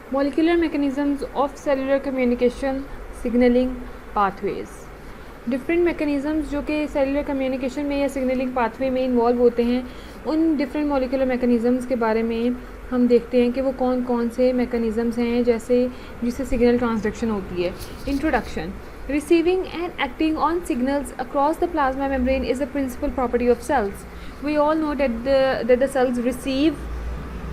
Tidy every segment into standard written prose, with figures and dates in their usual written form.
Molecular mechanisms of cellular communication signaling pathways. Different mechanisms जो कि cellular communication में या सिग्नलिंग पाथवे में इन्वॉल्व होते हैं, उन डिफरेंट मॉलिक्यूलर मैकेनिज़म्स के बारे में हम देखते हैं कि वो कौन कौन से मैकेनिज़म्स हैं जैसे जिससे सिग्नल ट्रांसडक्शन होती है. Introduction. Receiving and acting on signals across the plasma membrane is a principal property of cells. We all know that the cells receive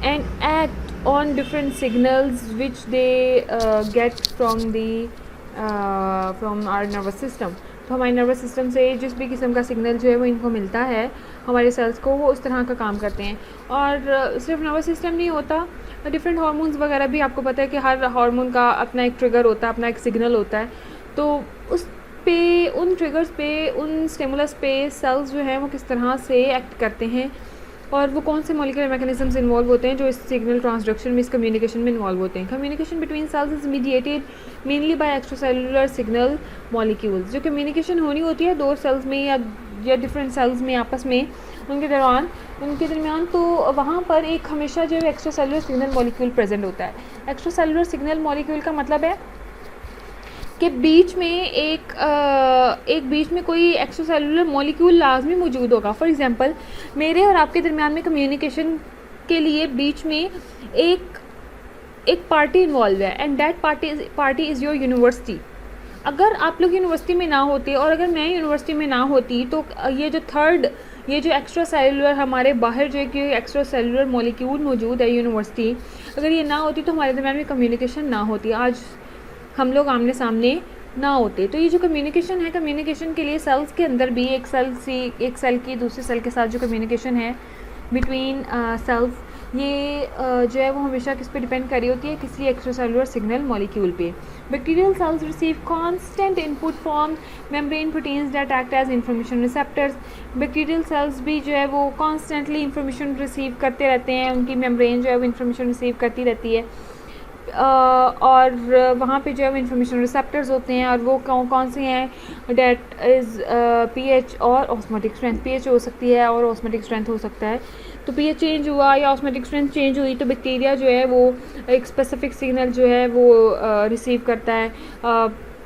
and act on different signals which they get from our nervous system. तो हमारे nervous system से जिस भी किस्म का signal जो है वो इनको मिलता है हमारे सेल्स को, वो उस तरह का काम करते हैं. और सिर्फ नर्वस सिस्टम नहीं होता, डिफरेंट हार्मोन्स वगैरह भी आपको पता है कि हर हार्मोन का अपना एक ट्रिगर होता है, अपना एक सिग्नल होता है. तो उस पे उन ट्रिगर्स पे, उन स्टिमुलस पे सेल्स जो हैं वो किस तरह से एक्ट करते हैं और वो कौन से मॉलिक्यूलर मैकेनिज्म्स इन्वॉल्व होते हैं जो इस सिग्नल ट्रांसडक्शन में, इस कम्युनिकेशन में इन्वॉल्व होते हैं. Communication between cells is mediated mainly by extracellular signal molecules. जो कम्युनिकेशन होनी होती है दो सेल्स में या डिफरेंट सेल्स में आपस में, उनके दरमियान तो वहाँ पर एक हमेशा जो एक्स्ट्रासेलुलर सिग्नल मॉलिक्यूल प्रेजेंट होता है. एक्स्ट्रासेलुलर सिग्नल मॉलिक्यूल का मतलब है कि बीच में कोई एक्स्ट्रासेलुलर मॉलिक्यूल लाजमी मौजूद होगा. फॉर एग्जांपल, मेरे और आपके दरमियान में कम्युनिकेशन के लिए बीच में एक पार्टी इन्वॉल्व है and that party is your university. अगर आप लोग यूनिवर्सिटी में ना होते और अगर मैं यूनिवर्सिटी में ना होती तो ये जो एक्स्ट्रा सेलुलर हमारे बाहर जो कि एक्स्ट्रा सेलुलर मॉलिक्यूल मौजूद है यूनिवर्सिटी, अगर ये ना होती तो हमारे दरमियान में कम्युनिकेशन ना होती, आज हम लोग आमने सामने ना होते. तो ये जो कम्युनिकेशन है, कम्युनिकेशन के लिए सेल्स के अंदर भी एक सेल की दूसरे सेल के साथ जो कम्युनिकेशन है बिटवीन सेल्स, ये जो है वो हमेशा किस पे डिपेंड कर रही होती है, किसी एक्स्ट्रासेलुलर सिग्नल मॉलिक्यूल पे. Bacterial cells receive constant input from membrane proteins that act as information receptors. Bacterial cells भी जो है वो कॉन्स्टेंटली इंफॉर्मेशन रिसीव करते रहते हैं, उनकी मेम्ब्रेन जो है वो इंफॉर्मेशन रिसीव करती रहती है. और वहाँ पे जो है इंफॉर्मेशन रिसेप्टर्स होते हैं और वो कौन से हैं, डेट इज़ पीएच और ऑस्मोटिक स्ट्रेंथ. पीएच हो सकती है और ऑस्मोटिक स्ट्रेंथ हो सकता है. तो पीएच चेंज हुआ या ऑस्मोटिक स्ट्रेंथ चेंज हुई तो बैक्टीरिया जो है वो एक स्पेसिफिक सिग्नल जो है वो रिसीव करता है.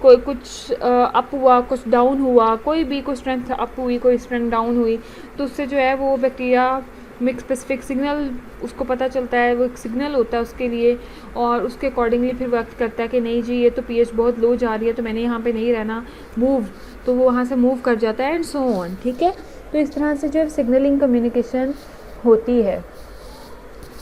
कोई कुछ अप हुआ, कुछ डाउन हुआ, कोई स्ट्रेंथ अप हुई, कोई स्ट्रेंथ डाउन हुई, तो उससे जो है वो बैक्टीरिया में एक स्पेसिफिक सिग्नल उसको पता चलता है, वो एक सिग्नल होता है उसके लिए और उसके अकॉर्डिंगली फिर वर्क करता है कि नहीं जी ये तो पीएच बहुत लो जा रही है तो मैंने यहाँ पे नहीं रहना, मूव, तो वो वहाँ से मूव कर जाता है एंड सो ऑन. ठीक है, तो इस तरह से जो है सिग्नलिंग कम्युनिकेशन होती है.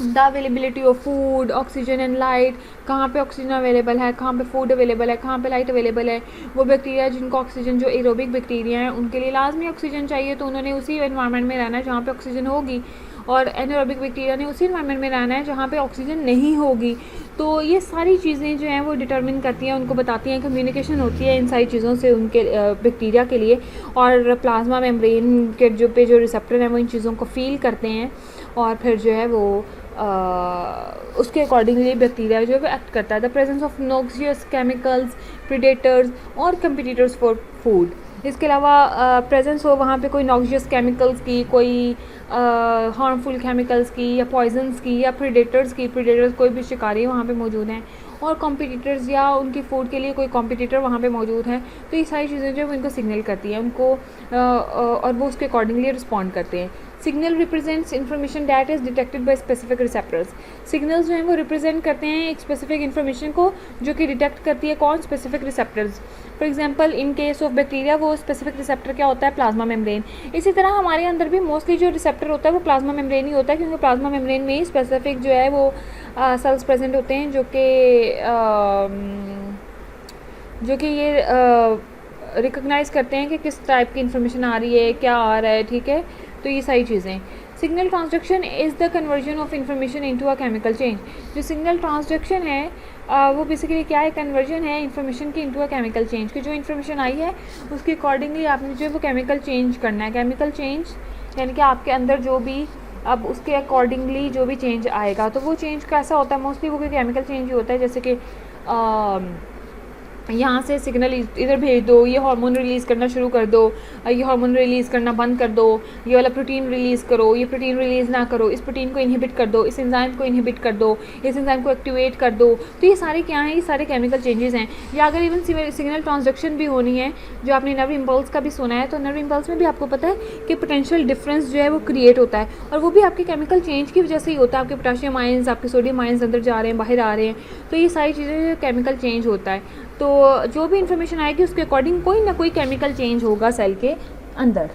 The availability of food, oxygen and light, कहाँ पे ऑक्सीजन अवेलेबल है, कहाँ पे फूड अवेलेबल है, कहाँ पे लाइट अवेलेबल है. वो बैक्टीरिया जिनको ऑक्सीजन, जो एरोबिक बैक्टीरिया हैं उनके लिए लाजमी ऑक्सीजन चाहिए तो उन्होंने उसी एनवायरनमेंट में रहना है जहाँ पे ऑक्सीजन होगी, और एनारोबिक बैक्टीरिया ने उसी एनवायरनमेंट में रहना है जहाँ पे ऑक्सीजन नहीं होगी. तो ये सारी चीज़ें जो हैं वो डिटरमिन करती हैं, उनको बताती हैं, कम्युनिकेशन होती है इन सारी चीज़ों से उनके बैक्टीरिया के लिए. और प्लाज्मा मेम्ब्रेन के जो रिसेप्टर हैं वो इन चीज़ों को फील करते हैं और फिर जो है वो उसके अकॉर्डिंगली बैक्टीरिया जो है वो एक्ट करता है. The presence of noxious chemicals, predators और कंपिटिटर्स फॉर फूड. इसके अलावा प्रेजेंस हो वहाँ पे कोई नॉक्सियस केमिकल्स की, कोई हार्मफुल केमिकल्स की या पॉइजन्स की या प्रीडेटर्स कोई भी शिकारी वहाँ पे मौजूद हैं, और कॉम्पिटिटर्स या उनकी फूड के लिए कोई कॉम्पिटिटर वहाँ पे मौजूद हैं. तो ये सारी चीज़ें जो है वो इनको सिग्नल करती हैं उनको और वो उसके अकॉर्डिंगली रिस्पॉन्ड करते हैं. Signal represents information that is detected by specific receptors. Signals जो हैं वो रिप्रेजेंट करते हैं एक स्पेसिफिक इन्फॉर्मेशन को जो कि डिटेक्ट करती है कौन, specific receptors. For example in case of bacteria वो स्पेसिफिक रिसेप्टर क्या होता है, प्लाज्मा मेम्ब्रेन. इसी तरह हमारे अंदर भी मोस्टली जो रिसेप्टर होता है वो प्लाज्मा मेम्ब्रेन ही होता है, क्योंकि प्लाज्मा मेम्ब्रेन में ही स्पेसिफिक जो है वो सेल्स प्रेजेंट होते हैं जो कि ये रिकॉग्नाइज़ करते हैं कि किस टाइप की इन्फॉर्मेशन आ रही है, क्या आ रहा है. ठीक है, तो ये सारी चीज़ें. Signal transduction is the conversion of information into a chemical change. जो सिग्नल ट्रांसडक्शन है वो बेसिकली क्या है, कन्वर्जन है इन्फॉर्मेशन की इनटू अ केमिकल चेंज, कि जो इन्फॉर्मेशन आई है उसके अकॉर्डिंगली आपने जो है वो केमिकल चेंज करना है. केमिकल चेंज यानी कि आपके अंदर जो भी अब उसके अकॉर्डिंगली जो भी चेंज आएगा, तो वो चेंज कैसा होता है, मोस्टली वो कोई केमिकल चेंज ही होता है. जैसे कि यहाँ से सिग्नल इधर भेज दो, ये हार्मोन रिलीज़ करना शुरू कर दो, ये हार्मोन रिलीज़ करना बंद कर दो, ये वाला प्रोटीन रिलीज़ करो, ये प्रोटीन रिलीज़ ना करो, इस प्रोटीन को इनहिबिट कर दो, इस एंजाइम को इनहिबिट कर दो, इस एंजाइम को एक्टिवेट कर दो। तो ये सारे क्या हैं, ये सारे केमिकल चेंजेस हैं। या अगर इवन सिग्नल ट्रांसडक्शन भी होनी है, जो आपने नर्व इम्पल्स का भी सुना है, तो नर्व इम्पल्स में भी आपको पता है कि पोटेंशियल डिफरेंस जो है वो क्रिएट होता है, और वो भी आपके केमिकल चेंज की वजह से ही होता है। आपके पोटाशियम आयंस, आपके सोडियम आयंस अंदर जा रहे हैं, बाहर आ रहे हैं, तो ये सारी चीज़ें केमिकल चेंज होता है। तो जो भी इंफॉर्मेशन आएगी उसके अकॉर्डिंग कोई ना कोई केमिकल चेंज होगा सेल के अंदर।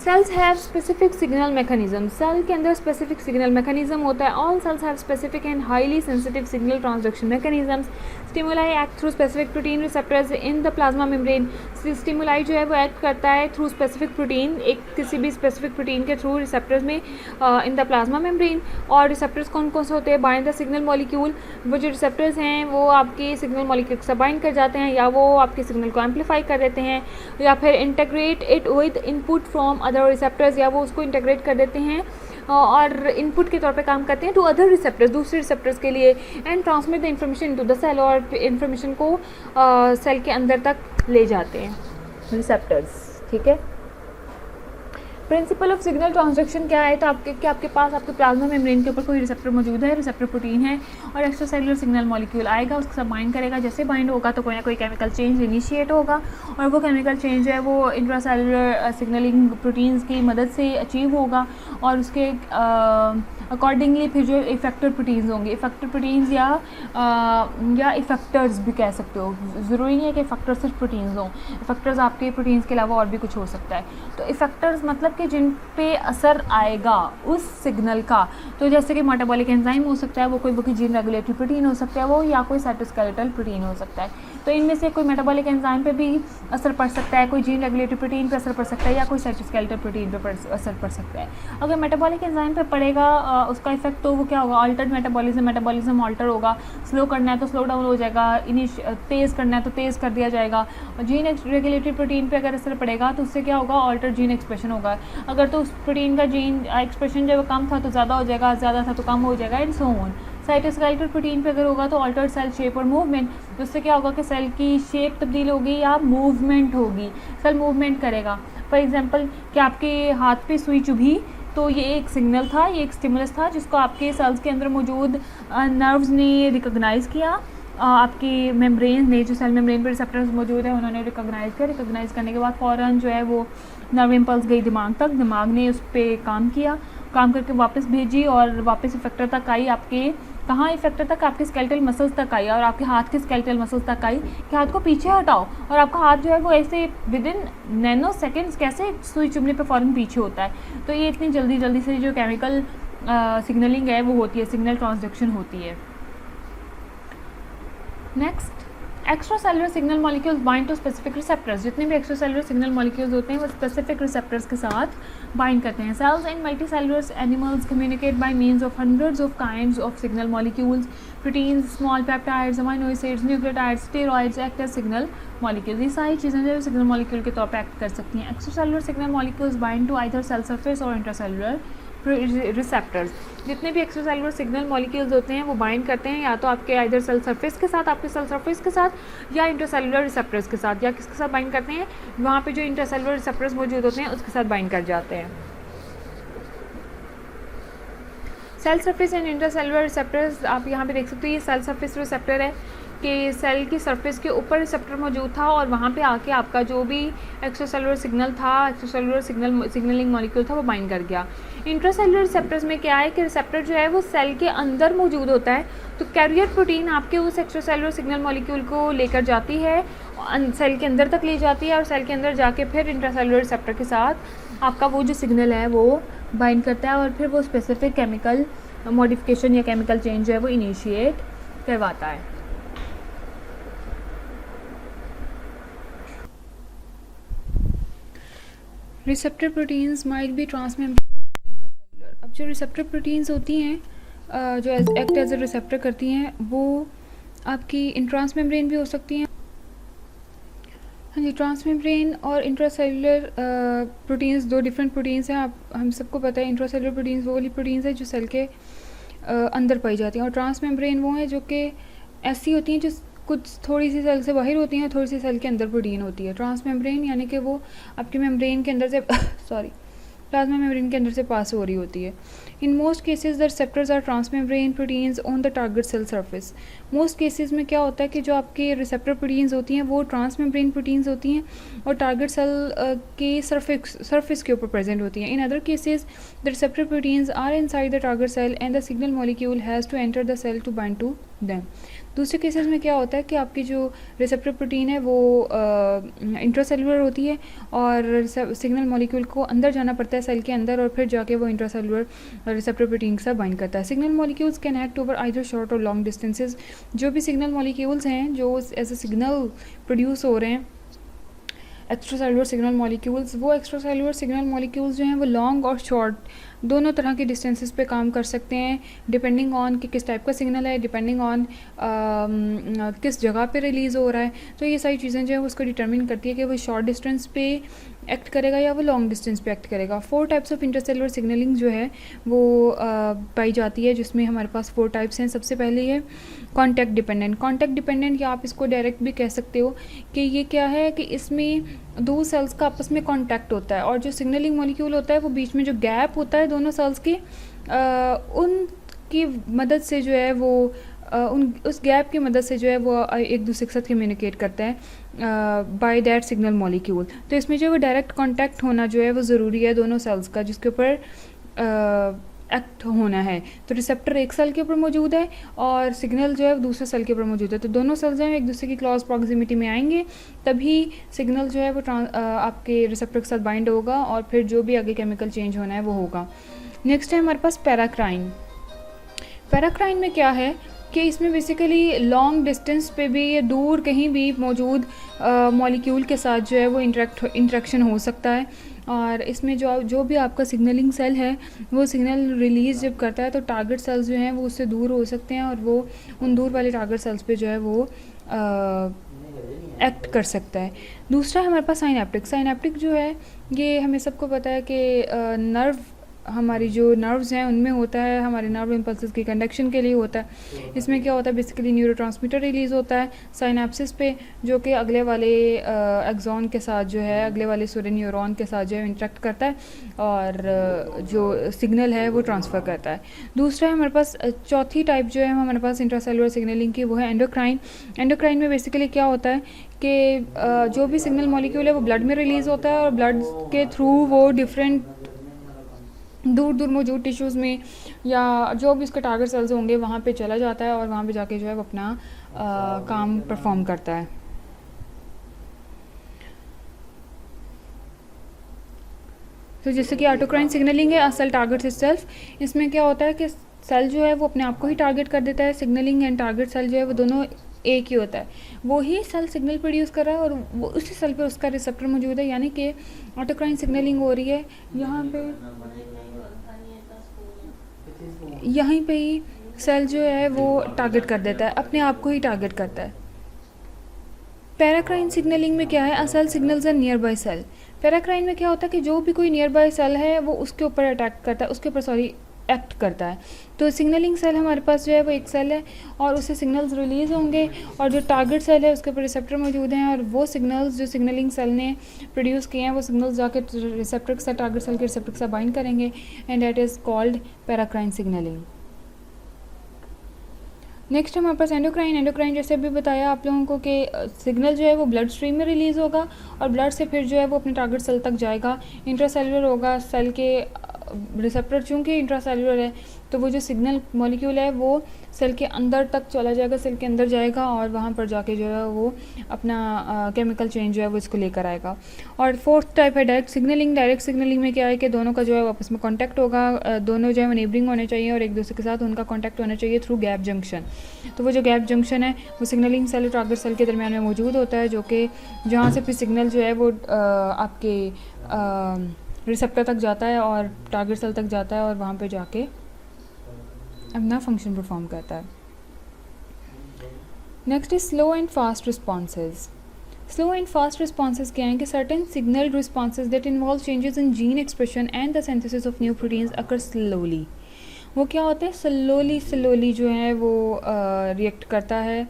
Cells have specific signal mechanism, cell के अंदर स्पेसिफिक सिग्नल मैकेनिज्म होता है। All cells have specific and highly sensitive signal transduction mechanisms. Stimuli act through specific protein receptors in the plasma membrane. Stimuli जो है वो act करता है through specific protein, एक किसी भी स्पेसिफिक प्रोटीन के थ्रू रिसेप्टर्स में इन द प्लाज्मा मेम्ब्रेन। और रिसेप्टर्स कौन कौन से होते हैं, बाइंड द सिग्नल मॉलिक्यूल। वो जो रिसेप्टर्स हैं वो आपके सिग्नल मॉलिक्यूल से बाइंड कर जाते हैं, या वो आपके सिग्नल को एम्पलीफाई कर देते हैं, या फिर integrate it with input from other receptors, या वो उसको इंटीग्रेट कर देते हैं और इनपुट के तौर पे काम करते हैं टू अदर रिसेप्टर्स, दूसरे रिसेप्टर्स के लिए। And transmit the information into the cell, और इंफॉर्मेशन को सेल के अंदर तक ले जाते हैं रिसेप्टर्स। ठीक है, प्रिंसिपल ऑफ सिग्नल ट्रांसडक्शन क्या है, तो आपके पास आपके प्लाज्मा मेम्ब्रेन के ऊपर कोई रिसेप्टर मौजूद है, रिसेप्टर प्रोटीन है, और एक्स्ट्रा सेलुलर सिग्नल मॉलिक्यूल आएगा, उसके साथ बाइंड करेगा। जैसे बाइंड होगा तो कोई ना कोई केमिकल चेंज इनिशिएट होगा, और वो केमिकल चेंज है वो इंट्रासेलुलर सिग्नलिंग प्रोटीन्स की मदद से अचीव होगा, और उसके अकॉर्डिंगली फिर जो इफेक्टर प्रोटीन्स होंगे, इफेक्टर प्रोटीन्स या इफेक्टर्स भी कह सकते हो, ज़रूरी नहीं है कि इफेक्टर्स सिर्फ प्रोटीन्स हों, इफेक्टर्स आपके प्रोटीन्स के अलावा और भी कुछ हो सकता है। तो इफेक्टर्स मतलब कि जिन पे असर आएगा उस सिग्नल का, तो जैसे कि मेटाबॉलिक एंजाइम हो सकता है, वो कोई जीन रेगुलेटरी प्रोटीन हो सकता है वो, या कोई साइटोस्केलेटल प्रोटीन हो सकता है। तो इनमें से कोई मेटाबॉलिक एंजाइम पे भी असर पड़ सकता है, कोई जीन रेगुलेटरी प्रोटीन पे असर पड़ सकता है, या कोई साइटोस्केलेटल प्रोटीन पे असर पड़ सकता है। अगर मेटाबॉलिक एंजाइम पे पड़ेगा उसका इफेक्ट, तो वो क्या होगा, अल्टर्ड मेटाबॉलिज्म अल्टर होगा। स्लो करना है तो स्लो डाउन हो जाएगा, तेज़ करना है तो तेज़ कर दिया जाएगा। जीन रेगुलेटरी प्रोटीन पे अगर असर पड़ेगा तो उससे क्या होगा, अल्टर जीन एक्सप्रेशन होगा। अगर तो उस प्रोटीन का जीन एक्सप्रेशन जब कम था तो ज़्यादा हो जाएगा, ज़्यादा था तो कम हो जाएगा, and so on. Cytoskeletal protein पे अगर होगा तो अल्टर्ड सेल शेप और मूवमेंट, जिससे क्या होगा कि सेल की शेप तब्दील होगी या मूवमेंट होगी, सेल मूवमेंट करेगा। फॉर एग्जांपल कि आपके हाथ पे सुई चुभी, तो ये एक सिग्नल था, ये एक स्टिमुलस था जिसको आपके सेल्स के अंदर मौजूद नर्व्स ने रिकॉग्नाइज़ किया। आपकी मेम्ब्रेन ने, जो सेल मेम्ब्रेन पर रिसेप्टर्स मौजूद है, उन्होंने रिकॉग्नाइज़ करने के बाद फ़ौरन जो है वो नर्व इम्पल्स गई दिमाग तक, दिमाग ने उस पर काम किया, काम करके वापस भेजी, और वापस इफेक्टर तक आई। आपके कहाँ इफेक्टर तक, आपके स्केलेटल मसल्स तक आई, और आपके हाथ के स्केलेटल मसल्स तक आई कि हाथ को पीछे हटाओ, और आपका हाथ जो है वो ऐसे विद इन नैनो सेकेंड्स कैसे सुई चुभने पे फ़ौरन पीछे होता है। तो ये इतनी जल्दी से जो केमिकल सिग्नलिंग है वो होती है, सिग्नल ट्रांसडक्शन होती है। Next, extra cellular signal molecules bind to specific receptors. जितने भी एक्स्ट्रा सेलुलर सिग्नल मॉलिक्यूल्स होते हैं वो स्पेसिफिक रिसेप्टर्स के साथ बाइंड करते हैं। Cells and multi cellular animals communicate by means of hundreds of kinds of signal molecules, proteins, small peptides, amino acids, nucleotides, steroids act as signal molecules. ये सारी चीज़ें जो सिग्नल मॉलिक्यूल के तौर पर एक्ट कर सकती हैं। Extra cellular signal molecules bind to either cell surface और इंट्रासेलुलर रिसेप्टर्स। जितने भी एक्स्ट्रा सेलुलर सिग्नल मॉलिक्यूल्स होते हैं वो बाइंड करते हैं या तो आपके आइदर सेल सरफेस के साथ, आपके सेल सरफेस के साथ, या इंट्रासेलुलर रिसेप्टर्स के साथ, या किसके साथ बाइंड करते हैं, वहाँ पे जो इंट्रासेलुलर रिसेप्टर्स मौजूद होते हैं उसके साथ बाइंड कर जाते हैं। Cell surface and intracellular receptors, आप यहाँ पे देख सकते हो, ये सेल सरफेस रिसेप्टर है कि सेल की सरफेस के ऊपर रिसेप्टर मौजूद था, और वहाँ पे आके आपका जो भी एक्स्ट्रा सेलुलर सिग्नल था, एक्स्ट्रा सेलुलर सिग्नलिंग मॉलिक्यूल था वो बाइंड कर गया। इंट्रासेलुलर रिसेप्टर्स में क्या है कि रिसेप्टर जो है वो सेल के अंदर मौजूद होता है, तो कैरियर प्रोटीन आपके उस एक्स्ट्रा सेलुलर सिग्नल मॉलिक्यूल को लेकर जाती है, सेल के अंदर तक ले जाती है, और सेल के अंदर जाके फिर इंट्रासेलुलर रिसेप्टर के साथ आपका वो जो सिग्नल है वो बाइंड करता है, और फिर वो स्पेसिफिक केमिकल मॉडिफिकेशन या केमिकल चेंज जो है वो इनिशिएट करवाता है। Receptor proteins might be transmembrane intracellular. अब जो रिसेप्टर प्रोटीन्स होती हैं जो एक्ट एज ए रिसेप्टर करती हैं वो आपकी ट्रांसमेम्ब्रेन भी हो सकती हैं। हाँ जी, ट्रांसमेम्ब्रेन और इंट्रासेलुलर प्रोटीन्स दो डिफरेंट प्रोटीन्स हैं। आप हम सबको पता है इंट्रासेलुलर प्रोटीन्स वो वाली प्रोटीन्स है जो सेल के अंदर पाई जाती हैं, और ट्रांसमेम्ब्रेन वो है जो कि ऐसी होती हैं जो कुछ थोड़ी सी सेल से बाहर होती हैं, थोड़ी सी सेल के अंदर प्रोटीन होती है। ट्रांसमेम्ब्रेन यानी कि वो आपकी मेम्ब्रेन के अंदर से सॉरी प्लाज्मा मेम्ब्रेन के अंदर से पास हो रही होती है। In most cases the receptors are transmembrane proteins on the target cell surface. Most cases में क्या होता है कि जो आपके रिसेप्टर प्रोटीन्स होती हैं वो ट्रांसमेम्ब्रेन प्रोटीन्स होती हैं और टारगेट सेल के सरफेस के ऊपर प्रेजेंट होती हैं। In other cases the receptor proteins are inside the target cell and the signal molecule has to enter the cell to bind to them. दूसरे केसेस में क्या होता है कि आपकी जो रिसेप्टर प्रोटीन है वो इंट्रासेलुलर होती है और सिग्नल मॉलिक्यूल को अंदर जाना पड़ता है सेल के अंदर और फिर जाके वो इंट्रासेलुलर रिसेप्टर प्रोटीन के साथ बाइंड करता है। Signal molecules can act over either short और लॉन्ग डिस्टेंसेस। जो भी सिग्नल मॉलिक्यूल्स हैं जो एज ए सिग्नल प्रोड्यूस हो रहे हैं एक्स्ट्रा सेलुलर सिग्नल मॉलिक्यूल्स, वो एक्स्ट्रा सेलुलर सिग्नल मॉलिक्यूल्स जो हैं वो लॉन्ग और शॉर्ट दोनों तरह के डिस्टेंसेस पे काम कर सकते हैं डिपेंडिंग ऑन कि किस टाइप का सिग्नल है, डिपेंडिंग ऑन किस जगह पे रिलीज़ हो रहा है। तो ये सारी चीज़ें जो है उसको डिटरमिन करती है कि वो शॉर्ट डिस्टेंस पे एक्ट करेगा या वो लॉन्ग डिस्टेंस पे एक्ट करेगा। 4 टाइप्स ऑफ इंटरसेलुलर सिग्नलिंग जो है वो पाई जाती है, जिसमें हमारे पास 4 टाइप्स हैं। सबसे पहले है कॉन्टैक्ट डिपेंडेंट। कॉन्टैक्ट डिपेंडेंट या आप इसको डायरेक्ट भी कह सकते हो कि ये क्या है कि इसमें दो सेल्स का आपस में कॉन्टैक्ट होता है और जो सिग्नलिंग मॉलिक्यूल होता है वो बीच में जो गैप होता है दोनों सेल्स के उनकी मदद से जो है वो उस गैप की मदद से जो है वो एक दूसरे के साथ कम्युनिकेट करता है बाय दैट सिग्नल मॉलिक्यूल। तो इसमें जो वो डायरेक्ट कांटेक्ट होना जो है वो ज़रूरी है दोनों सेल्स का, जिसके ऊपर एक्ट होना है। तो रिसेप्टर एक सेल के ऊपर मौजूद है और सिग्नल जो है वो दूसरे सेल के ऊपर मौजूद है। तो दोनों सेल्स जो है एक दूसरे की क्लोज प्रॉक्सिमिटी में आएंगे तभी सिग्नल जो है वो आपके रिसेप्टर के साथ बाइंड होगा और फिर जो भी आगे केमिकल चेंज होना है वो होगा। नेक्स्ट है हमारे पास पैराक्राइन। पैराक्राइन में क्या है कि इसमें बेसिकली लॉन्ग डिस्टेंस पे भी ये दूर कहीं भी मौजूद मॉलिक्यूल के साथ जो है वो इंटरेक्शन हो सकता है और इसमें जो भी आपका सिग्नलिंग सेल है वो सिग्नल रिलीज़ जब करता है तो टारगेट सेल्स जो हैं वो उससे दूर हो सकते हैं और वो उन दूर वाले टारगेट सेल्स पे जो है वो एक्ट कर सकता है। दूसरा हमारे पास साइनेप्टिक। साइनेप्टिक जो है ये हमें सबको पता है कि नर्व हमारी जो नर्व्स हैं उनमें होता है, हमारे नर्व इम्पल्सेस की कंडक्शन के लिए होता है। इसमें क्या होता है बेसिकली न्यूरोट्रांसमीटर रिलीज़ होता है साइनेप्सिस पे जो कि अगले वाले एक्सॉन के साथ जो है अगले वाले सूर्य न्यूरॉन के साथ जो है इंटरेक्ट करता है और जो सिग्नल है वो ट्रांसफ़र करता है। दूसरा है हमारे पास चौथी टाइप जो है हमारे पास इंट्रासेलुलर सिग्नलिंग की वो है एंडोक्राइन। एंडोक्राइन में बेसिकली क्या होता है कि जो भी सिग्नल मॉलिक्यूल है वो ब्लड में रिलीज़ होता है और ब्लड के थ्रू वो डिफरेंट दूर दूर मौजूद टिश्यूज़ में या जो भी उसके टारगेट सेल्स होंगे वहाँ पे चला जाता है और वहाँ पे जाके जो है वो अपना काम परफॉर्म करता है। तो जैसे कि ऑटोक्राइन सिग्नलिंग है सेल टारगेट इटसेल्फ। इसमें क्या होता है कि सेल जो है वो अपने आप को ही टारगेट कर देता है। सिग्नलिंग एंड टारगेट सेल जो है वो दोनों एक ही होता है। वो ही सेल सिग्नल प्रोड्यूस कर रहा है और वो उसी सेल पे उसका रिसेप्टर मौजूद है, यानी कि ऑटोक्राइन सिग्नलिंग हो रही है यहाँ पे ही सेल जो है वो टारगेट कर देता है, अपने आप को ही टारगेट करता है। पैराक्राइन सिग्नलिंग में क्या है, a cell signals a nearby cell. Paracrine में क्या होता है कि जो भी कोई नियर बाय सेल है वो उसके ऊपर अटैक करता है, उसके ऊपर एक्ट करता है। तो सिग्नलिंग सेल हमारे पास जो है वो एक सेल है और उससे सिग्नल्स रिलीज़ होंगे और जो टारगेट सेल है उसके ऊपर रिसेप्टर मौजूद हैं और वो सिग्नल्स जो सिग्नलिंग सेल ने प्रोड्यूस किए हैं वो सिग्नल्स जाके रिसेप्टर के साथ टारगेट सेल के रिसेप्टर के साथ बाइंड करेंगे and that is called paracrine signalling. Next हमारे पास एंडोक्राइन। एंडोक्राइन जैसे अभी बताया आप लोगों को कि सिग्नल जो है वो ब्लड स्ट्रीम में रिलीज़ होगा और ब्लड से फिर जो है वो अपने टारगेट सेल तक जाएगा। इंट्रासेलुलर होगा, सेल के रिसेप्टर चूँकि इंट्रासेलुलर है तो वो जो सिग्नल मॉलिक्यूल है वो सेल के अंदर तक चला जाएगा, सेल के अंदर जाएगा और वहाँ पर जाके जो है वो अपना केमिकल चेंज जो है वो इसको लेकर आएगा। और फोर्थ टाइप है डायरेक्ट सिग्नलिंग। डायरेक्ट सिग्नलिंग में क्या है कि दोनों का जो है आपस में कॉन्टैक्ट होगा, दोनों जो है नेबरिंग होने चाहिए और एक दूसरे के साथ उनका कॉन्टैक्ट होना चाहिए थ्रू गैप जंक्शन। तो वो जो गैप जंक्शन है वो सिग्नलिंग सेल और टारगेट सेल के दरमियान में मौजूद होता है, जो कि जहाँ से फिर सिग्नल जो है वो आपके रिसेप्टर तक जाता है और टारगेट सेल तक जाता है और वहाँ पे जाके अपना फंक्शन परफॉर्म करता है। Next is slow and fast responses. Slow and fast responses क्या हैं कि certain signal responses that involve changes in gene expression and the synthesis of new proteins occur slowly. वो क्या होता है, स्लोली जो है वो रिएक्ट करता है,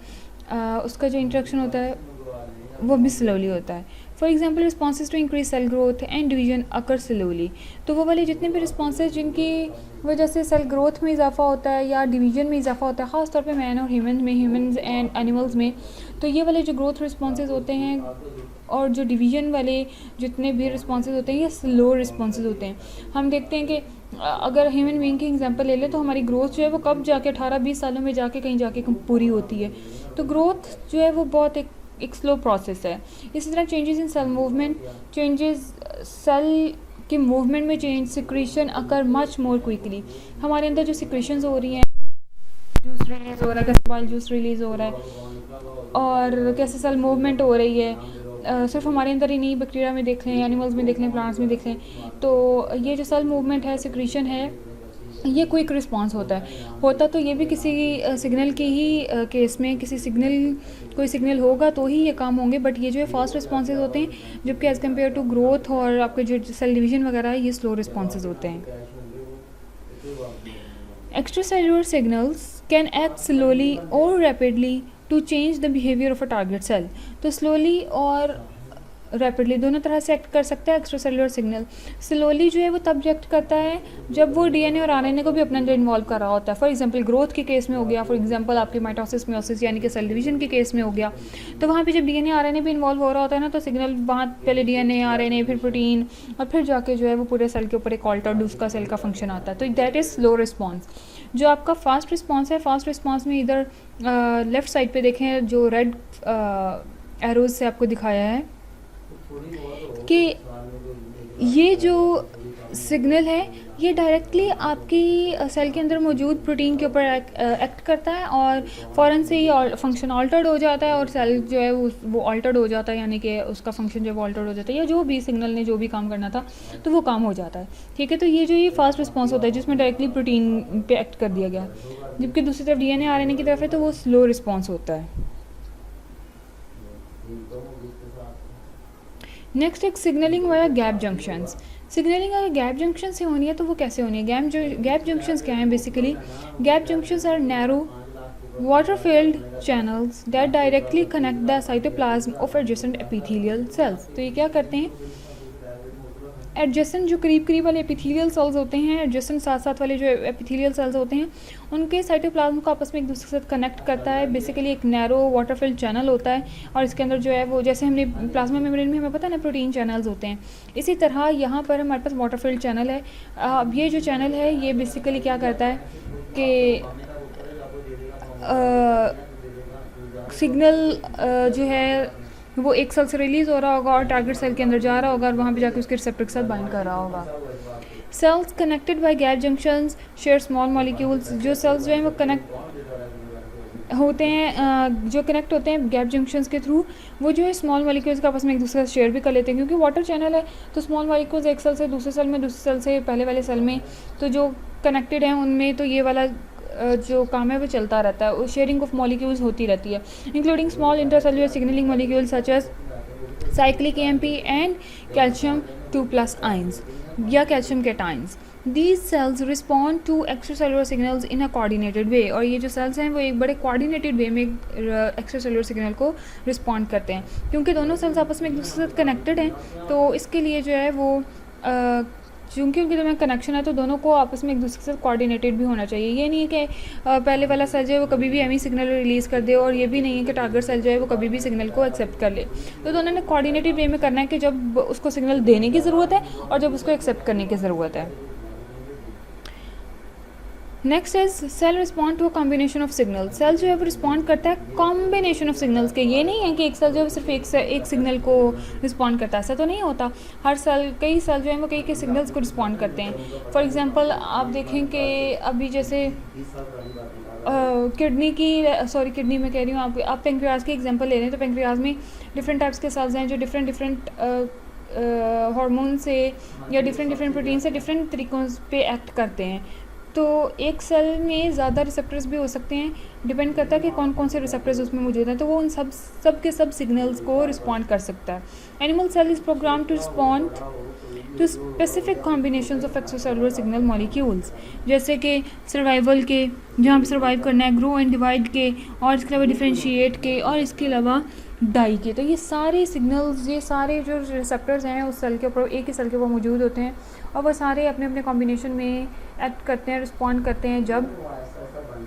उसका जो इंटरेक्शन होता है वो भी स्लोली होता है। For example responses to increase cell growth and division occur slowly. तो वो वाले जितने भी रिस्पॉन्सेज जिनकी वजह से सेल ग्रोथ में इजाफा होता है या डिवीजन में इजाफा होता है, ख़ास तौर पे मैन और ह्यूमंस एंड एनिमल्स में, तो ये वाले जो ग्रोथ रिस्पॉन्सेज होते हैं और जो डिवीजन वाले जितने भी रिस्पॉन्सेज होते हैं ये स्लो रिस्पॉन्सेज होते हैं। हम देखते हैं कि अगर ह्यूमन बीइंग की एग्जांपल ले लें तो हमारी ग्रोथ जो है वो कब जाके 18-20 सालों में जाके कहीं जाके पूरी होती है। तो ग्रोथ जो है वो बहुत एक स्लो प्रोसेस है। इसी तरह changes in cell movement, changes cell के मूवमेंट में change, secretion occur much more quickly. हमारे अंदर जो सिक्रीशंस हो रही हैं, जूस रिलीज़ हो रहा है, कैसे बाइल जूस रिलीज़ हो रहा है और कैसे सेल मूवमेंट हो रही है, सिर्फ हमारे अंदर ही नहीं, बैक्टीरिया में देख लें, एनिमल्स में देख लें, प्लांट्स में देख लें, तो ये जो सेल मूवमेंट है, सिक्रीशन है, ये क्विक रिस्पांस होता तो ये भी किसी सिग्नल के ही केस में कोई सिग्नल होगा तो ही ये काम होंगे, बट ये जो है फास्ट रिस्पॉन्सेज होते हैं, जबकि एज़ कम्पेयर टू ग्रोथ और आपके जो सेल डिवीजन वगैरह है ये स्लो रिस्पॉन्सेज होते हैं। Extra cellular signals can act slowly और rapidly to change the behaviour of a target cell. तो स्लोली और रैपिडली दोनों तरह से एक्ट कर सकता है एक्स्ट्रा सेलुलर सिग्नल। स्लोली जो है वो तब रिएक्ट करता है जब वो डीएनए और आरएनए को भी अपने अंदर इन्वॉल्व कर रहा होता है। फॉर एग्जांपल ग्रोथ के केस में हो गया, फॉर एग्जांपल आपके माइटोसिस मियोसिस यानी कि सेल डिवीजन के केस में हो गया, तो वहाँ पे जब डीएनए आरएनए भी इन्वॉल्व हो रहा होता है ना, तो सिग्नल वहाँ पहले डीएनए आरएनए फिर प्रोटीन और फिर जाके जो है वो पूरे सेल के ऊपर एक ऑल्टर्ड उसका सेल का फंक्शन आता है। तो दैट इज़ स्लो रिस्पॉन्स। जो आपका फास्ट रिस्पॉन्स है, फास्ट रिस्पॉन्स में इधर लेफ़्ट साइड पे देखें जो रेड एरोज से आपको दिखाया है कि ये जो सिग्नल है ये डायरेक्टली आपकी सेल के अंदर मौजूद प्रोटीन के ऊपर एक्ट करता है और फ़ौरन से ही फंक्शन ऑल्टर्ड हो जाता है और सेल जो है वो ऑल्टर्ड हो जाता है, यानी कि उसका फंक्शन जो है ऑल्टर्ड हो जाता है, या जो भी सिग्नल ने जो भी काम करना था तो वो काम हो जाता है। ठीक है, तो ये फास्ट रिस्पॉन्स होता है जिसमें डायरेक्टली प्रोटीन पे एक्ट कर दिया गया, जबकि दूसरी तरफ डीएनए आरएनए की तरफ है तो वो स्लो रिस्पॉन्स होता है। नेक्स्ट एक signalling via gap junctions. Signalling अगर गैप जंक्शन से होनी है तो वो कैसे होनी है? गैप जंक्शंस क्या हैं? Basically gap junctions are narrow water filled channels that directly connect the cytoplasm of adjacent epithelial cells। तो ये क्या करते हैं, एडजेसेंट जो करीब वाले एपिथेलियल सेल्स होते हैं, एडजेसेंट साथ वाले जो एपिथेलियल सेल्स होते हैं उनके साइटोप्लाज्म को आपस में एक दूसरे के साथ कनेक्ट करता है। बेसिकली एक नैरो वाटर फिल्ड चैनल होता है और इसके अंदर जो है वो, जैसे हमने प्लाज्मा मेम्ब्रेन में हमें पता है ना प्रोटीन चैनल्स होते हैं, इसी तरह यहाँ पर हमारे पास वाटर फिल्ड चैनल है। अब ये जो चैनल है ये बेसिकली क्या करता है कि सिग्नल जो है वो एक सेल से रिलीज़ हो रहा होगा और टारगेट सेल के अंदर जा रहा होगा और वहाँ पे जाके उसके रिसेप्टर के साथ बाइंड कर रहा होगा। Cells connected by gap junctions share small molecules. जो सेल्स जो हैं वो कनेक्ट होते हैं गैप जंक्शंस के थ्रू, वो जो है स्मॉल मॉलिक्यूल्स का आपस में एक दूसरे से शेयर भी कर लेते हैं, क्योंकि वाटर चैनल है तो स्मॉल मॉलिक्यूल्स एक सेल से दूसरे सेल में, दूसरे सेल से पहले वाले सेल में, तो जो कनेक्टेड हैं उनमें तो ये वाला जो काम है वो चलता रहता है, शेयरिंग ऑफ मॉलिक्यूल्स होती रहती है, including small intercellular signaling molecules such as cyclic AMP and calcium 2+ ions या calcium cations. These cells respond to extracellular signals in a coordinated way। और ये जो सेल्स हैं वो एक बड़े कोऑर्डिनेटेड वे में एक्स्ट्रासेलुलर सिग्नल को रिस्पॉन्ड करते हैं, क्योंकि दोनों सेल्स आपस में एक दूसरे के साथ कनेक्टेड हैं, तो इसके लिए जो है वो चूँकि उनके दरमियान कनेक्शन है तो दोनों को आपस में एक दूसरे के साथ कोऑर्डिनेटेड भी होना चाहिए। ये नहीं है कि पहले वाला सेल जो है वो कभी भी एमी सिग्नल रिलीज़ कर दे, और ये भी नहीं है कि टारगेट सेल जो है वो कभी भी सिग्नल को एक्सेप्ट कर ले। तो दोनों ने कोऑर्डिनेटेड वे में करना है कि जब उसको सिग्नल देने की ज़रूरत है और जब उसको एक्सेप्ट करने की ज़रूरत है। Next is cell respond to a combination of signal. Cell जो है वो रिस्पॉन्ड करता है कॉम्बिनेशन ऑफ सिग्नल्स के। ये नहीं है कि एक सेल जो है सिर्फ एक सिग्नल को रिस्पॉन्ड करता है, ऐसा तो नहीं होता। हर सेल, कई सेल जो है वो कई सिग्नल्स को रिस्पॉन्ड करते हैं। फॉर एग्जांपल आप देखें कि अभी जैसे किडनी में कह रही हूँ, आप पेंक्रियाज की एग्जांपल ले रहे हैं, तो पेंक्रियाज में डिफरेंट टाइप्स के सेल्स हैं जो डिफरेंट हार्मोन से या डिफरेंट प्रोटीन से डिफरेंट तरीक़ों पे एक्ट करते हैं। तो एक सेल में ज़्यादा रिसेप्टर्स भी हो सकते हैं, डिपेंड करता है कि कौन कौन से रिसेप्टर्स उसमें मौजूद हैं, तो वो उन सब के सब सिग्नल्स को रिस्पॉन्ड कर सकता है। Animal cell is program to respond to specific combinations of extracellular signal molecules, जैसे कि सर्वाइवल के, जहाँ पे सर्वाइव करना है, ग्रो एंड डिवाइड के, और इसके अलावा डिफरेंशिएट के, और इसके अलावा डाई के। तो ये सारे सिग्नल्स, ये सारे जो रिसेप्टर्स हैं उस सेल के ऊपर, एक ही सेल के ऊपर मौजूद होते हैं, और वो सारे अपने अपने कॉम्बिनेशन में एक्ट करते हैं, रिस्पॉन्ड करते हैं जब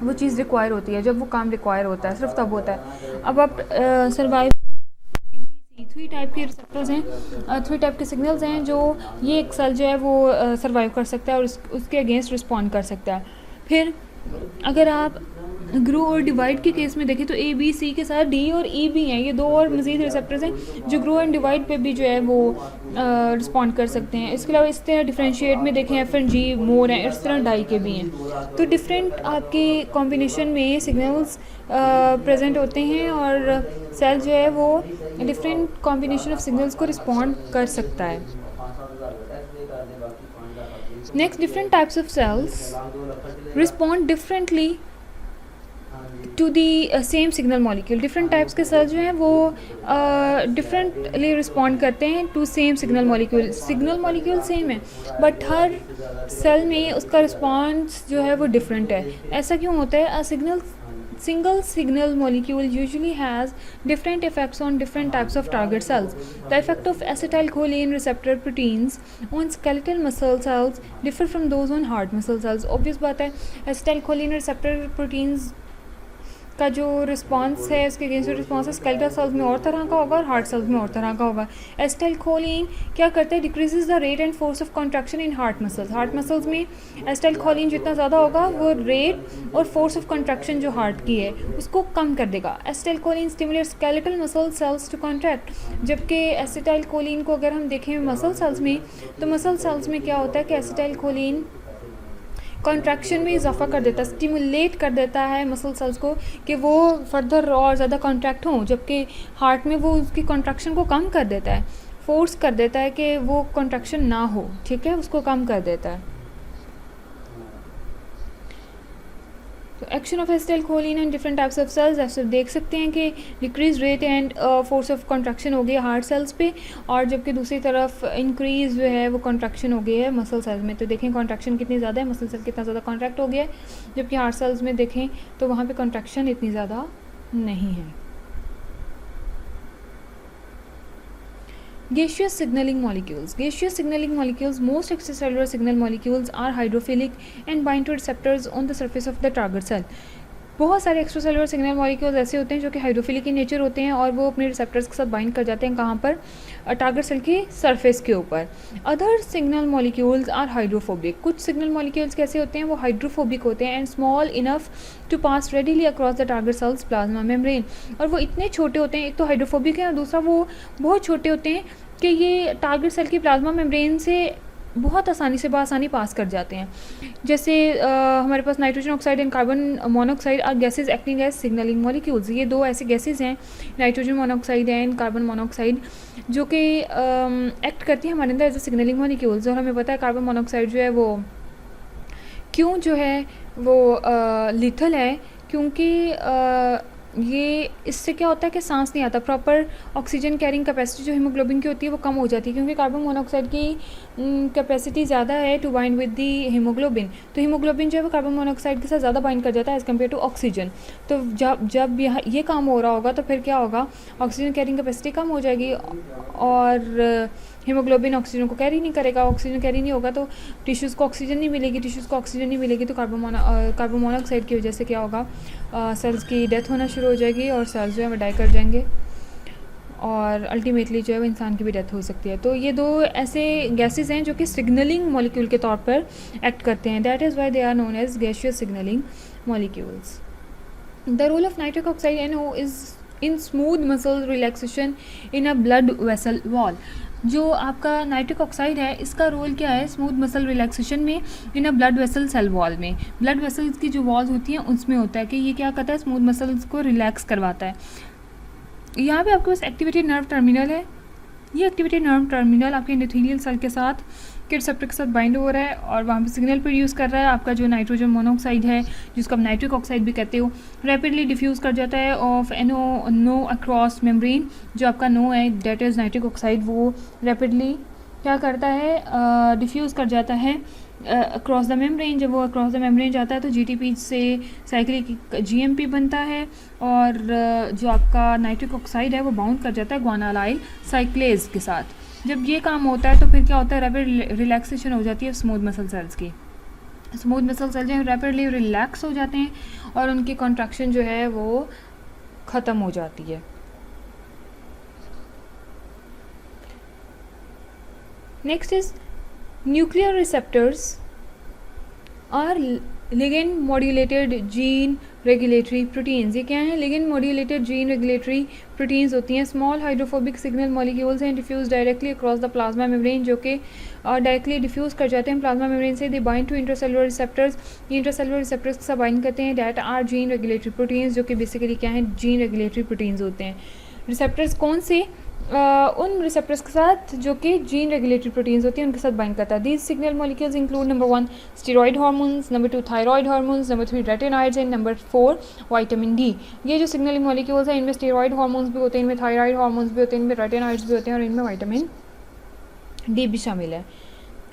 वो चीज़ रिक्वायर होती है, जब वो काम रिक्वायर होता है, सिर्फ तब होता है। अब आप सर्वाइव थ्री टाइप के रिसेप्टर्स हैं, थ्री टाइप के सिग्नल्स हैं जो ये एक सेल जो है वो सर्वाइव कर सकता है और उसके अगेंस्ट रिस्पॉन्ड कर सकता है। फिर अगर आप ग्रो और डिवाइड के केस में देखें तो ए बी सी के साथ डी और ई भी हैं, ये दो और मज़ीद रिसेप्टर्स हैं जो ग्रो एंड डिवाइड पे भी जो है वो रिस्पॉन्ड कर सकते हैं। इसके अलावा इस तरह डिफरेंशिएट में देखें एफ एंड जी मोर हैं, इस तरह डाई के भी हैं। तो डिफरेंट आपके कॉम्बिनेशन में सिग्नल्स प्रेजेंट होते हैं और सेल जो है वो डिफरेंट कॉम्बिनेशन ऑफ सिग्नल्स को रिस्पॉन्ड कर सकता है। Next, different types of cells respond differently to the same signal molecule. Different types के सेल जो हैं वो डिफरेंटली रिस्पॉन्ड करते हैं to same signal molecule. Signal molecule same है बट हर सेल में उसका रिस्पॉन्स जो है वो डिफरेंट है। ऐसा क्यों होता है? single signal molecule usually has different effects on different types of target cells. The effect of acetylcholine receptor proteins on skeletal muscle cells differ from those on heart muscle cells. Obvious बात है, acetylcholine receptor proteins का जो response है, उसके against जो response है skeletal sales में और तरह का होगा और हार्ट सेल्स में और तरह का होगा। एसिटाइलकोलिन क्या करता है? Decreases the rate and force of contraction in heart muscles. Heart muscles में एसिटाइलकोलिन जितना ज़्यादा होगा वो रेट और फोर्स ऑफ कॉन्ट्रैक्शन जो हार्ट की है उसको कम कर देगा। Acetylcholine stimulates skeletal muscle cells to contract, जबकि एसिटाइलकोलिन को अगर हम देखें मसल सेल्स में तो मसल सेल्स में क्या होता है कि एसिटाइलकोलिन कॉन्ट्रैक्शन में इजाफा कर देता है, स्टिमुलेट कर देता है मसल सेल्स को कि वो फर्दर और ज़्यादा कॉन्ट्रैक्ट हों, जबकि हार्ट में वो उसकी कॉन्ट्रैक्शन को कम कर देता है, फोर्स कर देता है कि वो कॉन्ट्रैक्शन ना हो, ठीक है, उसको कम कर देता है। तो action of acetylcholine and different types of cells, ऐसे देख सकते हैं कि decrease rate and force of contraction हो गई हार्ट सेल्स पे, और जबकि दूसरी तरफ इंक्रीज जो है वो कॉन्ट्रैक्शन हो गई है मसल सेल्स में। तो देखें कॉन्ट्रैक्शन कितनी ज़्यादा है, मसल सेल कितना ज़्यादा कॉन्ट्रैक्ट हो गया है, जबकि हार्ट सेल्स में देखें तो वहाँ पे कॉन्ट्रैक्शन इतनी ज़्यादा नहीं है। Gaseous signaling molecules. Gaseous signaling molecules, most extracellular signal molecules are hydrophilic and bind to receptors on the surface of the target cell. बहुत सारे एक्स्ट्रासेलुलर सिग्नल मॉलिक्यूल्स ऐसे होते हैं जो कि हाइड्रोफिलिक इन नेचर होते हैं और वो अपने रिसेप्टर्स के साथ बाइंड कर जाते हैं, कहाँ पर? टारगेट सेल के सरफेस के ऊपर। Other signal molecules are hydrophobic. कुछ सिग्नल मॉलिक्यूल्स कैसे होते हैं? वो हाइड्रोफोबिक होते हैं and small enough to pass readily across the target cells plasma membrane. और वो इतने छोटे होते हैं, एक तो हाइड्रोफोबिक है और दूसरा वो बहुत छोटे होते हैं कि ये टारगेट सेल की प्लाज्मा मेम्ब्रेन से बहुत आसानी से बआसानी पास कर जाते हैं। जैसे हमारे पास nitrogen oxide and carbon monoxide are gases acting as signaling molecules. ये दो ऐसे गैसेज हैं, nitrogen monoxide and carbon monoxide, जो कि एक्ट करती हैं हमारे अंदर एज ए सिग्नलिंग मॉलिक्यूल्स। और हमें पता है कार्बन मोनोऑक्साइड जो है वो क्यों जो है वो लिथल है, क्योंकि ये इससे क्या होता है कि सांस नहीं आता, प्रॉपर ऑक्सीजन कैरिंग कैपेसिटी जो हीमोग्लोबिन की होती है वो कम हो जाती है, क्योंकि कार्बन मोनोऑक्साइड की कैपेसिटी ज़्यादा है to bind with the haemoglobin. तो हीमोग्लोबिन जो है वो कार्बन मोनोऑक्साइड के साथ ज़्यादा बाइंड कर जाता है एज़ कम्पेयर टू ऑक्सीजन। तो जब ये काम हो रहा होगा तो फिर क्या होगा, ऑक्सीजन कैरिंग कैपेसिटी कम हो जाएगी और हीमोग्लोबिन ऑक्सीजन को कैरी नहीं करेगा। ऑक्सीजन कैरी नहीं होगा तो टिश्यूज़ को ऑक्सीजन नहीं मिलेगी, टिश्यूज़ को ऑक्सीजन नहीं मिलेगी तो कार्बन मोनोऑक्साइड की वजह से क्या होगा, सेल्स की डेथ होना शुरू हो जाएगी और सेल्स जो है वो डाई कर जाएंगे और अल्टीमेटली जो है वो इंसान की भी डेथ हो सकती है। तो ये दो ऐसे गैसेस हैं जो कि सिग्नलिंग मॉलिक्यूल के तौर पर एक्ट करते हैं। That is why they are known as gaseous signalling molecules. The role of nitric oxide NO is in smooth muscle relaxation in a blood vessel wall. जो आपका नाइट्रिक ऑक्साइड है इसका role क्या है स्मूथ मसल रिलैक्सेशन में in a blood vessel cell wall में। Blood vessels की जो वॉल्स होती हैं उसमें होता है कि ये क्या करता है, स्मूथ मसल्स को रिलैक्स करवाता है। यहाँ पे आपके पास एक्टिवेटेड नर्व टर्मिनल है, ये एक्टिवेटेड नर्व टर्मिनल आपके एंडोथेलियल सेल के साथ के रिसेप्टर के साथ बाइंड हो रहा है और वहाँ पे सिग्नल प्रोड्यूस कर रहा है। आपका जो नाइट्रोजन मोनोऑक्साइड है जिसको आप नाइट्रिक ऑक्साइड भी कहते हो, रैपिडली डिफ्यूज़ कर जाता है ऑफ नो अक्रॉस मेम्ब्रेन। जो आपका नो है डेट इज़ नाइट्रिक ऑक्साइड, वो रैपिडली क्या करता है, डिफ्यूज़ कर जाता है अक्रॉस द मेम्ब्रेन। जब वो अक्रॉस द मेम्ब्रेन जाता है तो जीटीपी से साइक्लिक जीएमपी बनता है और जो आपका नाइट्रिक ऑक्साइड है वो बाउंड कर जाता है ग्वानालाइल साइक्लेज के साथ। जब ये काम होता है तो फिर क्या होता है, रैपिड रिलैक्सेशन हो जाती है स्मूथ मसल सेल्स की। स्मूथ मसल सेल्स जो रैपिडली रिलैक्स हो जाते हैं और उनकी कॉन्ट्रैक्शन जो है वो ख़त्म हो जाती है। Next is nuclear receptors are ligand modulated gene regulatory proteins. ये क्या है, ligand modulated gene regulatory proteins होती हैं। स्मॉल हाइड्रोफोबिक सिग्नल मॉलिक्यूल्स हैं, diffuse directly across the plasma membrane, जो कि डायरेक्टली डिफ्यूज कर जाते हैं प्लाज्मा मेम्ब्रेन से। They bind to intracellular receptors, ये इंट्रासेलुलर रिसेप्टर्स के साथ बाइंड करते हैं। That are gene regulatory proteins, जो कि बेसिकली क्या है, जीन रेगुलेटरी प्रोटीन्स होते हैं। रिसेप्टर्स कौन से, उन रिसेप्टर्स के साथ जो कि जीन रेगुलेटरी प्रोटीन्स होती हैं उनके साथ बाइंड करता है। These signal molecules include number 1 steroid hormones, number 2 thyroid hormones, number 3 retinoids and number 4 vitamin D. ये जो सिग्नलिंग मॉलिक्यूल्स हैं इनमें स्टेरॉइड हार्मोन्स भी होते हैं, इनमें थायराइड हार्मोन्स भी होते हैं, इनमें रेटिनॉइड्स भी होते हैं और इनमें विटामिन डी भी शामिल है।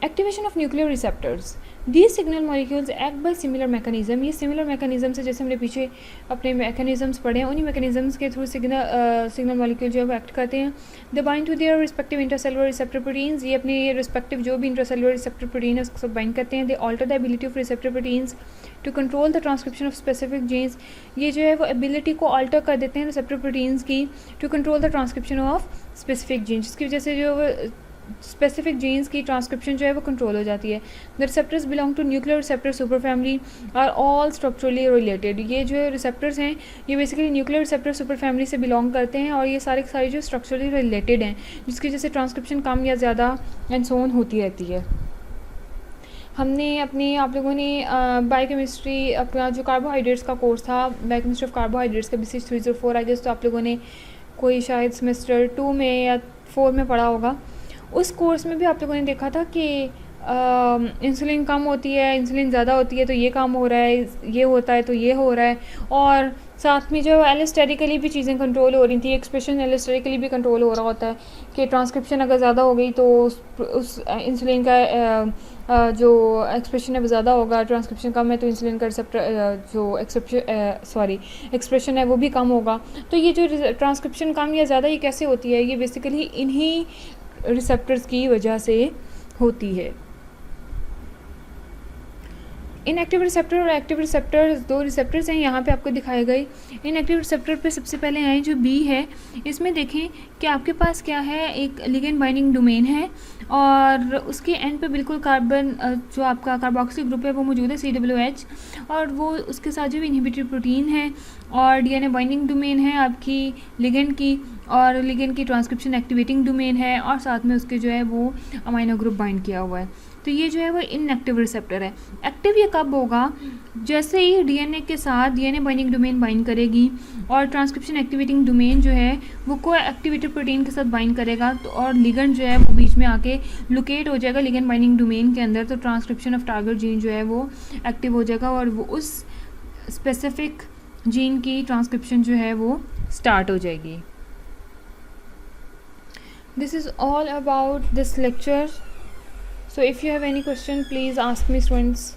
Activation of nuclear receptors, these signal molecules act by similar mechanism. ये सिमिलर मैकेनिज्म से, जैसे हमने पीछे अपने मैकेनिज्म्स पढ़े हैं, उन्हीं मैकेनिज्म्स के थ्रू सिग्नल मॉलिक्यूल जो है वो एक्ट करते हैं। They bind to their respective intracellular receptor proteins, ये अपने रिस्पेक्टिव जो भी इंट्रासेलुलर रिसेप्टर प्रोटीन है उसके साथ बाइंड करते हैं। They alter the ability of receptor proteins to control the transcription of specific genes, ये जो है वो एबिलिटी को ऑल्टर कर देते हैं रिसेप्टर प्रोटीन्स की, to control the transcription of specific genes, जिसकी वजह से जो स्पेसिफिक जीन्स की ट्रांसक्रिप्शन जो है वो कंट्रोल हो जाती है। The receptors belong to nuclear receptor super family are all structurally related. ये जो रिसेप्टर्स हैं ये basically nuclear receptor super family से बिलोंग करते हैं और ये सारे के सारे जो स्ट्रक्चरली रिलेटेड हैं, जिसकी वजह से ट्रांसक्रिप्शन कम या ज़्यादा एंड सो ऑन होती रहती है। हमने अपने आप लोगों ने बायोकेमिस्ट्री, अपना जो कार्बोहाइड्रेट्स का कोर्स था, बायोकेमिस्ट्री ऑफ कार्बोहाइड्रेट्स का BC 304 आई गेस, तो आप लोगों ने कोई शायद सेमेस्टर 2 में या 4 में पढ़ा होगा। उस कोर्स में भी आप लोगों ने देखा था कि इंसुलिन कम होती है, इंसुलिन ज़्यादा होती है तो ये काम हो रहा है, ये होता है तो ये हो रहा है, और साथ में जो एलिस्टेरिकली भी चीज़ें कंट्रोल हो रही थी। एक्सप्रेशन एलिस्टेरिकली भी कंट्रोल हो रहा होता है कि ट्रांसक्रिप्शन अगर ज़्यादा हो गई तो उस इंसुलिन का जो एक्सप्रेशन है वो ज़्यादा होगा, ट्रांसक्रिप्शन कम है तो इंसुलिन का रिसेप्टर जो एक्सप्रेशन है वो भी कम होगा। तो ये जो ट्रांसक्रिप्शन कम या ज़्यादा ये कैसे होती है, ये बेसिकली इन्हीं रिसेप्टर्स की वजह से होती है। इनएक्टिव रिसेप्टर और एक्टिव रिसेप्टर, दो रिसेप्टर्स हैं यहाँ पे आपको दिखाए गए। इनएक्टिव रिसेप्टर पे सबसे पहले आए जो बी है, इसमें देखें कि आपके पास क्या है, एक लिगेंड बाइंडिंग डोमेन है और उसके एंड पे बिल्कुल कार्बन जो आपका कार्बोक्सिल ग्रुप है वो मौजूद है COOH, और वो उसके साथ जो इनहिबिटरी प्रोटीन है और DNA बाइंडिंग डोमेन है आपकी लिगेंड की, और लिगेंड की ट्रांसक्रिप्शन एक्टिवेटिंग डोमेन है, और साथ में उसके जो है वो अमाइनो ग्रुप बाइंड किया हुआ है। तो ये जो है वो इनएक्टिव रिसेप्टर है। एक्टिव ये कब होगा, जैसे ही DNA के साथ DNA बाइंडिंग डोमेन बाइंड करेगी और ट्रांसक्रिप्शन एक्टिवेटिंग डोमेन जो है वो को एक्टिवेटेड प्रोटीन के साथ बाइंड करेगा, तो और लिगेंड जो है वो बीच में आके लोकेट हो जाएगा लिगेंड बाइंडिंग डोमेन के अंदर, तो ट्रांसक्रिप्शन ऑफ टारगेट जीन जो है वो एक्टिव हो जाएगा और वो उस स्पेसिफिक जीन की ट्रांसक्रिप्शन जो है वो स्टार्ट हो जाएगी। This is all about this lecture. So if you have any question, please ask me, students.